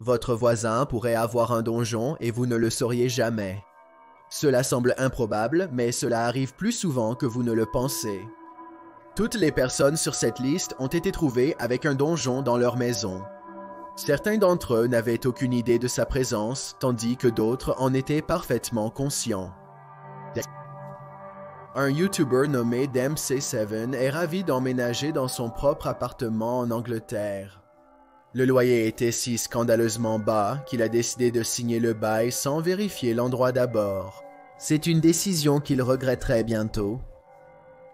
Votre voisin pourrait avoir un donjon et vous ne le sauriez jamais. Cela semble improbable, mais cela arrive plus souvent que vous ne le pensez. Toutes les personnes sur cette liste ont été trouvées avec un donjon dans leur maison. Certains d'entre eux n'avaient aucune idée de sa présence, tandis que d'autres en étaient parfaitement conscients. Un YouTuber nommé Dempsey7 est ravi d'emménager dans son propre appartement en Angleterre. Le loyer était si scandaleusement bas qu'il a décidé de signer le bail sans vérifier l'endroit d'abord. C'est une décision qu'il regretterait bientôt.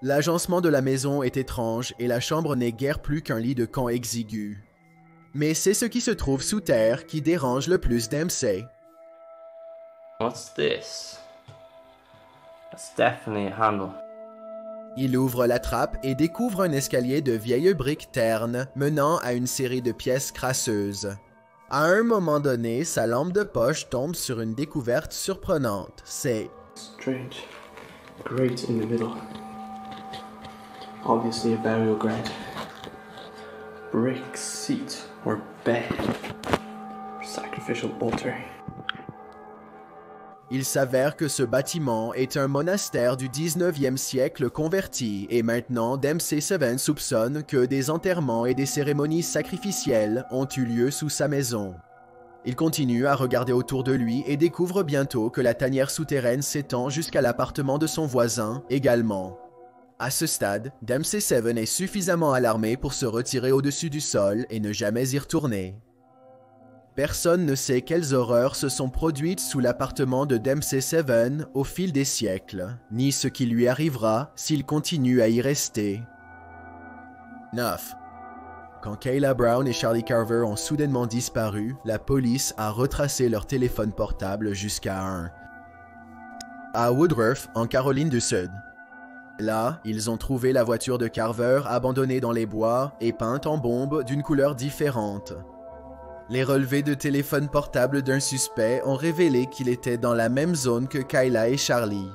L'agencement de la maison est étrange et la chambre n'est guère plus qu'un lit de camp exigu. Mais c'est ce qui se trouve sous terre qui dérange le plus Dempsey. What's this? That's definitely a handle. Il ouvre la trappe et découvre un escalier de vieilles briques ternes menant à une série de pièces crasseuses. À un moment donné, sa lampe de poche tombe sur une découverte surprenante. C'est strange. Grate in the middle. Obviously a burial ground. Brick seat or bed. Sacrificial altar. Il s'avère que ce bâtiment est un monastère du 19e siècle converti et maintenant Dempsey7 soupçonne que des enterrements et des cérémonies sacrificielles ont eu lieu sous sa maison. Il continue à regarder autour de lui et découvre bientôt que la tanière souterraine s'étend jusqu'à l'appartement de son voisin également. À ce stade, Dempsey7 est suffisamment alarmé pour se retirer au-dessus du sol et ne jamais y retourner. Personne ne sait quelles horreurs se sont produites sous l'appartement de Dempsey7 au fil des siècles, ni ce qui lui arrivera s'il continue à y rester. 9. Quand Kayla Brown et Charlie Carver ont soudainement disparu, la police a retracé leur téléphone portable jusqu'à à Woodruff, en Caroline du Sud. Là, ils ont trouvé la voiture de Carver abandonnée dans les bois et peinte en bombe d'une couleur différente. Les relevés de téléphone portable d'un suspect ont révélé qu'il était dans la même zone que Kayla et Charlie.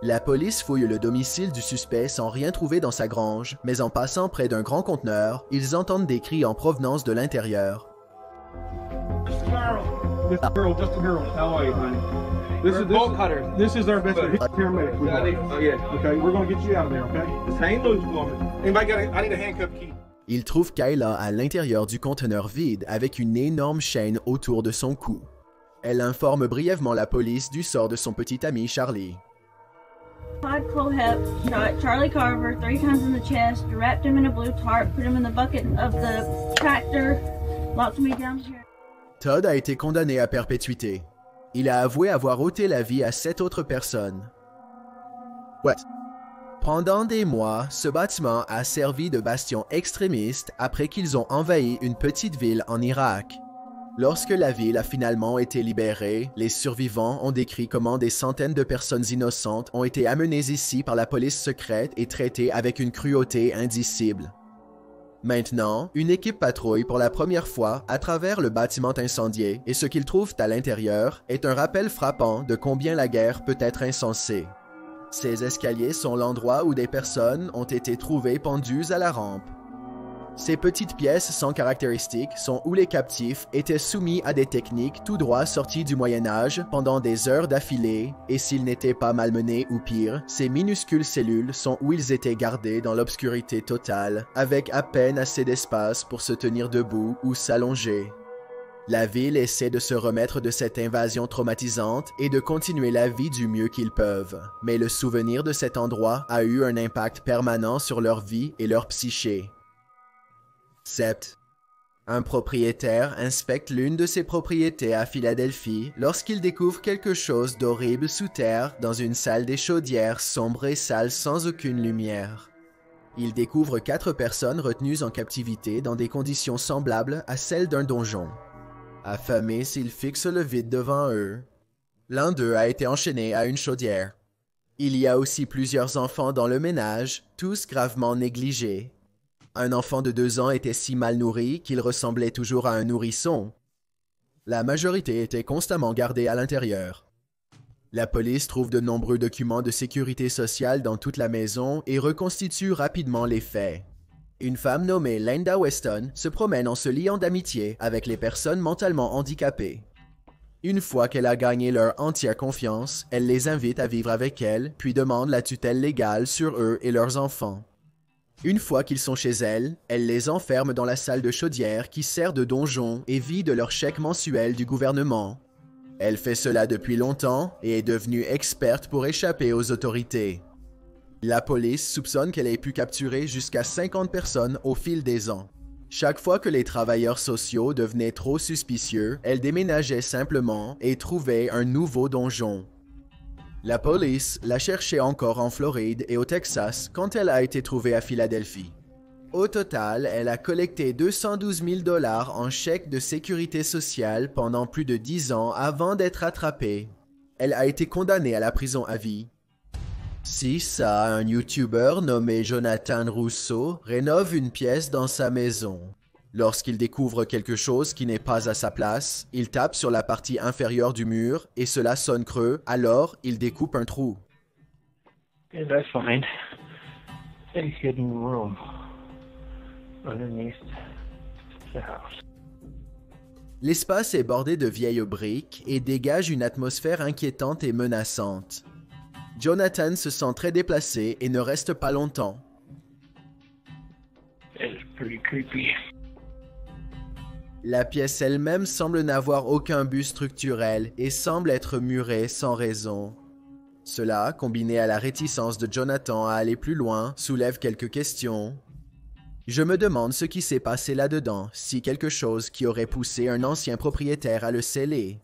La police fouille le domicile du suspect sans rien trouver dans sa grange, mais en passant près d'un grand conteneur, ils entendent des cris en provenance de l'intérieur. This is bolt cutters. This is our best paramedic. Oh yeah. Okay, we're gonna get you out of there. Okay. Just hang loose for me. Anybody got? I need a handcuff key. Il trouve Kayla à l'intérieur du conteneur vide avec une énorme chaîne autour de son cou. Elle informe brièvement la police du sort de son petit ami Charlie. Todd Cohep shot Charlie Carver 3 times in the chest, wrapped him in a blue tarp, put him in the bucket of the tractor, locked me down here. Todd a été condamné à perpétuité. Il a avoué avoir ôté la vie à 7 autres personnes. Ouais. Pendant des mois, ce bâtiment a servi de bastion extrémiste après qu'ils ont envahi une petite ville en Irak. Lorsque la ville a finalement été libérée, les survivants ont décrit comment des centaines de personnes innocentes ont été amenées ici par la police secrète et traitées avec une cruauté indicible. Maintenant, une équipe patrouille pour la première fois à travers le bâtiment incendié et ce qu'ils trouvent à l'intérieur est un rappel frappant de combien la guerre peut être insensée. Ces escaliers sont l'endroit où des personnes ont été trouvées pendues à la rampe. Ces petites pièces sans caractéristiques sont où les captifs étaient soumis à des techniques tout droit sorties du Moyen Âge pendant des heures d'affilée, et s'ils n'étaient pas malmenés ou pire, ces minuscules cellules sont où ils étaient gardés dans l'obscurité totale, avec à peine assez d'espace pour se tenir debout ou s'allonger. La ville essaie de se remettre de cette invasion traumatisante et de continuer la vie du mieux qu'ils peuvent, mais le souvenir de cet endroit a eu un impact permanent sur leur vie et leur psyché. 7. Un propriétaire inspecte l'une de ses propriétés à Philadelphie lorsqu'il découvre quelque chose d'horrible sous terre dans une salle des chaudières sombre et sale sans aucune lumière. Il découvre 4 personnes retenues en captivité dans des conditions semblables à celles d'un donjon. Affamés, s'ils fixent le vide devant eux. L'un d'eux a été enchaîné à une chaudière. Il y a aussi plusieurs enfants dans le ménage, tous gravement négligés. Un enfant de 2 ans était si mal nourri qu'il ressemblait toujours à un nourrisson. La majorité était constamment gardée à l'intérieur. La police trouve de nombreux documents de sécurité sociale dans toute la maison et reconstitue rapidement les faits. Une femme nommée Linda Weston se promène en se liant d'amitié avec les personnes mentalement handicapées. Une fois qu'elle a gagné leur entière confiance, elle les invite à vivre avec elle, puis demande la tutelle légale sur eux et leurs enfants. Une fois qu'ils sont chez elle, elle les enferme dans la salle de chaudière qui sert de donjon et vit de leur chèque mensuel du gouvernement. Elle fait cela depuis longtemps et est devenue experte pour échapper aux autorités. La police soupçonne qu'elle ait pu capturer jusqu'à 50 personnes au fil des ans. Chaque fois que les travailleurs sociaux devenaient trop suspicieux, elle déménageait simplement et trouvait un nouveau donjon. La police la cherchait encore en Floride et au Texas quand elle a été trouvée à Philadelphie. Au total, elle a collecté 212 000 $ en chèques de sécurité sociale pendant plus de 10 ans avant d'être attrapée. Elle a été condamnée à la prison à vie. Si ça, un YouTuber nommé Jonathan Rousseau rénove une pièce dans sa maison. Lorsqu'il découvre quelque chose qui n'est pas à sa place, il tape sur la partie inférieure du mur et cela sonne creux, alors il découpe un trou. And I find a hidden room underneath the house. L'espace est bordé de vieilles briques et dégage une atmosphère inquiétante et menaçante. Jonathan se sent très déplacé et ne reste pas longtemps. It's pretty creepy. La pièce elle-même semble n'avoir aucun but structurel et semble être murée sans raison. Cela, combiné à la réticence de Jonathan à aller plus loin, soulève quelques questions. Je me demande ce qui s'est passé là-dedans, si quelque chose qui aurait poussé un ancien propriétaire à le sceller.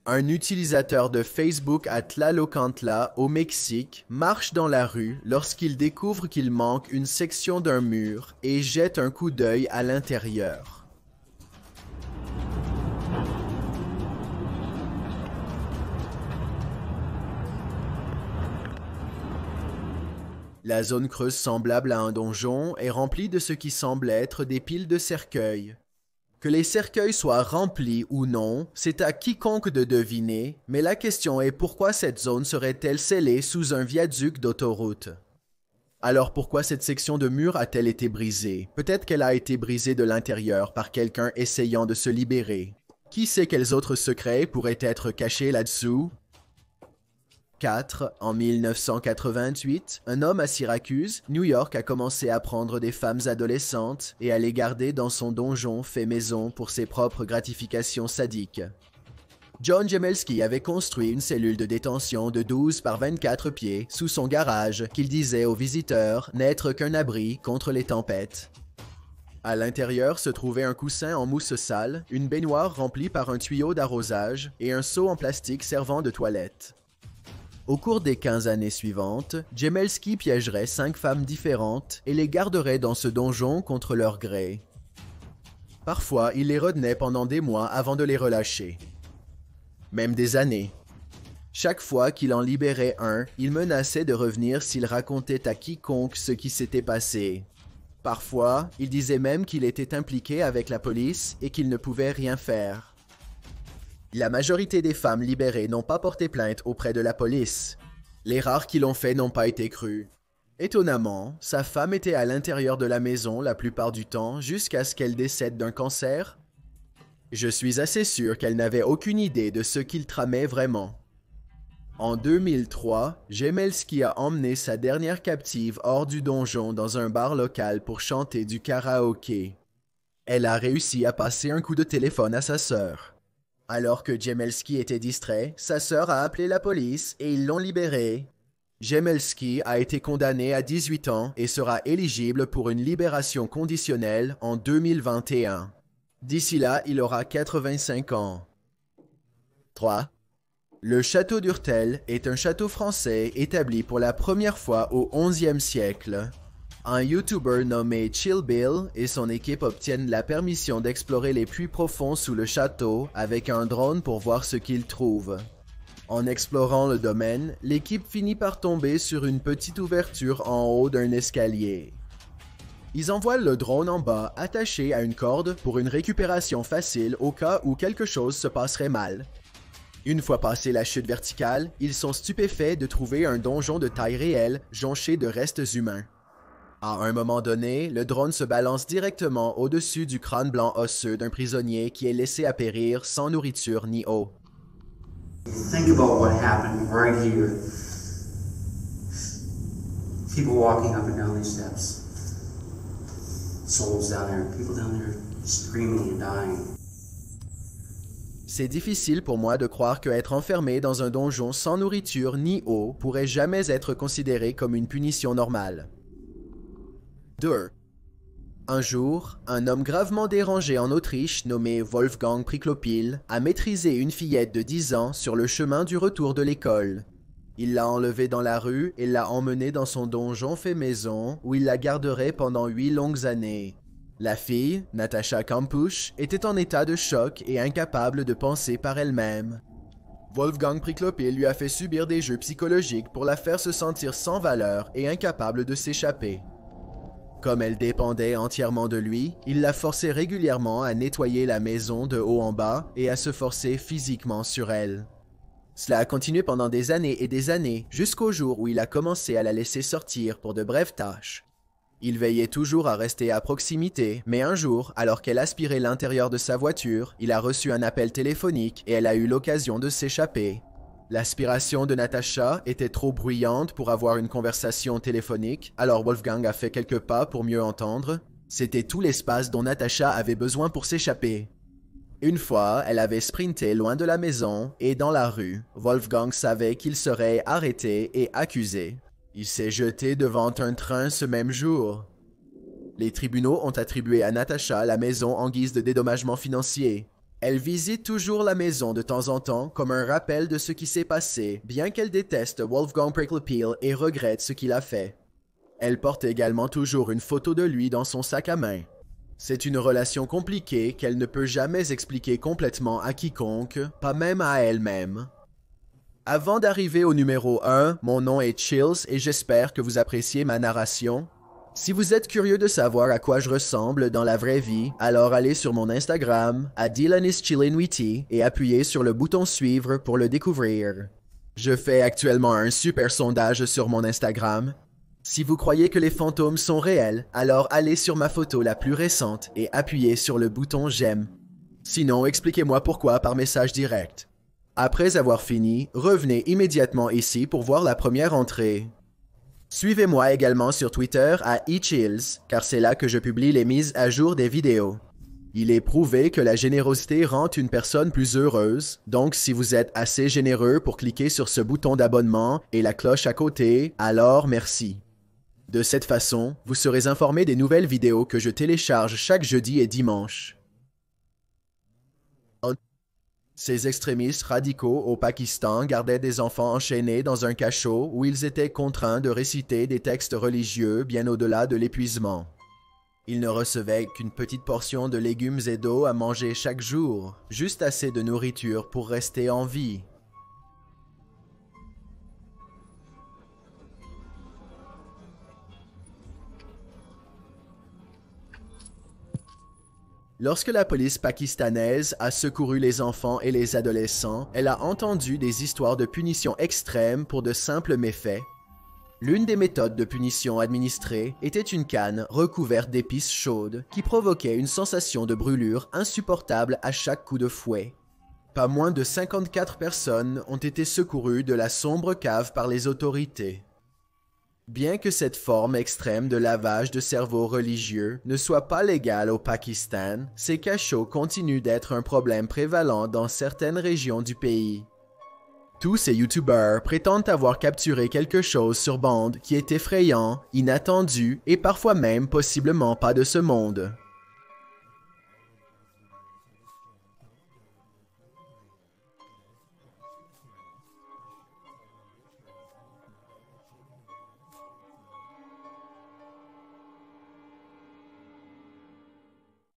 Un utilisateur de Facebook à Tlalocantla, au Mexique, marche dans la rue lorsqu'il découvre qu'il manque une section d'un mur et jette un coup d'œil à l'intérieur. La zone creuse semblable à un donjon est remplie de ce qui semble être des piles de cercueils. Que les cercueils soient remplis ou non, c'est à quiconque de deviner, mais la question est pourquoi cette zone serait-elle scellée sous un viaduc d'autoroute? Alors pourquoi cette section de mur a-t-elle été brisée? Peut-être qu'elle a été brisée de l'intérieur par quelqu'un essayant de se libérer. Qui sait quels autres secrets pourraient être cachés là-dessous? 4. En 1988, un homme à Syracuse, New York, a commencé à prendre des femmes adolescentes et à les garder dans son donjon fait maison pour ses propres gratifications sadiques. John Jemelski avait construit une cellule de détention de 12 par 24 pieds sous son garage qu'il disait aux visiteurs n'être qu'un abri contre les tempêtes. À l'intérieur se trouvait un coussin en mousse sale, une baignoire remplie par un tuyau d'arrosage et un seau en plastique servant de toilette. Au cours des 15 années suivantes, Jemelski piégerait 5 femmes différentes et les garderait dans ce donjon contre leur gré. Parfois, il les retenait pendant des mois avant de les relâcher. Même des années. Chaque fois qu'il en libérait un, il menaçait de revenir s'il racontait à quiconque ce qui s'était passé. Parfois, il disait même qu'il était impliqué avec la police et qu'il ne pouvait rien faire. La majorité des femmes libérées n'ont pas porté plainte auprès de la police. Les rares qui l'ont fait n'ont pas été crus. Étonnamment, sa femme était à l'intérieur de la maison la plupart du temps jusqu'à ce qu'elle décède d'un cancer. Je suis assez sûr qu'elle n'avait aucune idée de ce qu'il tramait vraiment. En 2003, Jemelski a emmené sa dernière captive hors du donjon dans un bar local pour chanter du karaoké. Elle a réussi à passer un coup de téléphone à sa sœur. Alors que Jemelski était distrait, sa sœur a appelé la police et ils l'ont libéré. Jemelski a été condamné à 18 ans et sera éligible pour une libération conditionnelle en 2021. D'ici là, il aura 85 ans. 3. Le château d'Urtel est un château français établi pour la première fois au XIe siècle. Un YouTuber nommé Chill Bill et son équipe obtiennent la permission d'explorer les puits profonds sous le château avec un drone pour voir ce qu'ils trouvent. En explorant le domaine, l'équipe finit par tomber sur une petite ouverture en haut d'un escalier. Ils envoient le drone en bas attaché à une corde pour une récupération facile au cas où quelque chose se passerait mal. Une fois passé la chute verticale, ils sont stupéfaits de trouver un donjon de taille réelle jonché de restes humains. À un moment donné, le drone se balance directement au-dessus du crâne blanc osseux d'un prisonnier qui est laissé à périr sans nourriture ni eau. Think about what happened right here. People walking up and down these steps. Souls down there, people down there screaming and dying. C'est difficile pour moi de croire qu'être enfermé dans un donjon sans nourriture ni eau pourrait jamais être considéré comme une punition normale. 2. Un jour, un homme gravement dérangé en Autriche nommé Wolfgang Priklopil a maîtrisé une fillette de 10 ans sur le chemin du retour de l'école. Il l'a enlevée dans la rue et l'a emmenée dans son donjon fait maison où il la garderait pendant 8 longues années. La fille, Natasha Kampusch, était en état de choc et incapable de penser par elle-même. Wolfgang Priklopil lui a fait subir des jeux psychologiques pour la faire se sentir sans valeur et incapable de s'échapper. Comme elle dépendait entièrement de lui, il la forçait régulièrement à nettoyer la maison de haut en bas et à se forcer physiquement sur elle. Cela a continué pendant des années, jusqu'au jour où il a commencé à la laisser sortir pour de brèves tâches. Il veillait toujours à rester à proximité, mais un jour, alors qu'elle aspirait l'intérieur de sa voiture, il a reçu un appel téléphonique et elle a eu l'occasion de s'échapper. L'aspiration de Natasha était trop bruyante pour avoir une conversation téléphonique, alors Wolfgang a fait quelques pas pour mieux entendre. C'était tout l'espace dont Natasha avait besoin pour s'échapper. Une fois, elle avait sprinté loin de la maison et dans la rue. Wolfgang savait qu'il serait arrêté et accusé. Il s'est jeté devant un train ce même jour. Les tribunaux ont attribué à Natasha la maison en guise de dédommagement financier. Elle visite toujours la maison de temps en temps comme un rappel de ce qui s'est passé, bien qu'elle déteste Wolfgang Priklopil et regrette ce qu'il a fait. Elle porte également toujours une photo de lui dans son sac à main. C'est une relation compliquée qu'elle ne peut jamais expliquer complètement à quiconque, pas même à elle-même. Avant d'arriver au numéro 1, mon nom est Chills et j'espère que vous appréciez ma narration. Si vous êtes curieux de savoir à quoi je ressemble dans la vraie vie, alors allez sur mon Instagram, @DylanIsChillinWitty, et appuyez sur le bouton suivre pour le découvrir. Je fais actuellement un super sondage sur mon Instagram. Si vous croyez que les fantômes sont réels, alors allez sur ma photo la plus récente et appuyez sur le bouton j'aime. Sinon, expliquez-moi pourquoi par message direct. Après avoir fini, revenez immédiatement ici pour voir la première entrée. Suivez-moi également sur Twitter @eChills, car c'est là que je publie les mises à jour des vidéos. Il est prouvé que la générosité rend une personne plus heureuse, donc si vous êtes assez généreux pour cliquer sur ce bouton d'abonnement et la cloche à côté, alors merci. De cette façon, vous serez informé des nouvelles vidéos que je télécharge chaque jeudi et dimanche. Ces extrémistes radicaux au Pakistan gardaient des enfants enchaînés dans un cachot où ils étaient contraints de réciter des textes religieux bien au-delà de l'épuisement. Ils ne recevaient qu'une petite portion de légumes et d'eau à manger chaque jour, juste assez de nourriture pour rester en vie. Lorsque la police pakistanaise a secouru les enfants et les adolescents, elle a entendu des histoires de punitions extrêmes pour de simples méfaits. L'une des méthodes de punition administrées était une canne recouverte d'épices chaudes qui provoquait une sensation de brûlure insupportable à chaque coup de fouet. Pas moins de 54 personnes ont été secourues de la sombre cave par les autorités. Bien que cette forme extrême de lavage de cerveau religieux ne soit pas légale au Pakistan, ces cachots continuent d'être un problème prévalent dans certaines régions du pays. Tous ces youtubeurs prétendent avoir capturé quelque chose sur bande qui est effrayant, inattendu et parfois même possiblement pas de ce monde.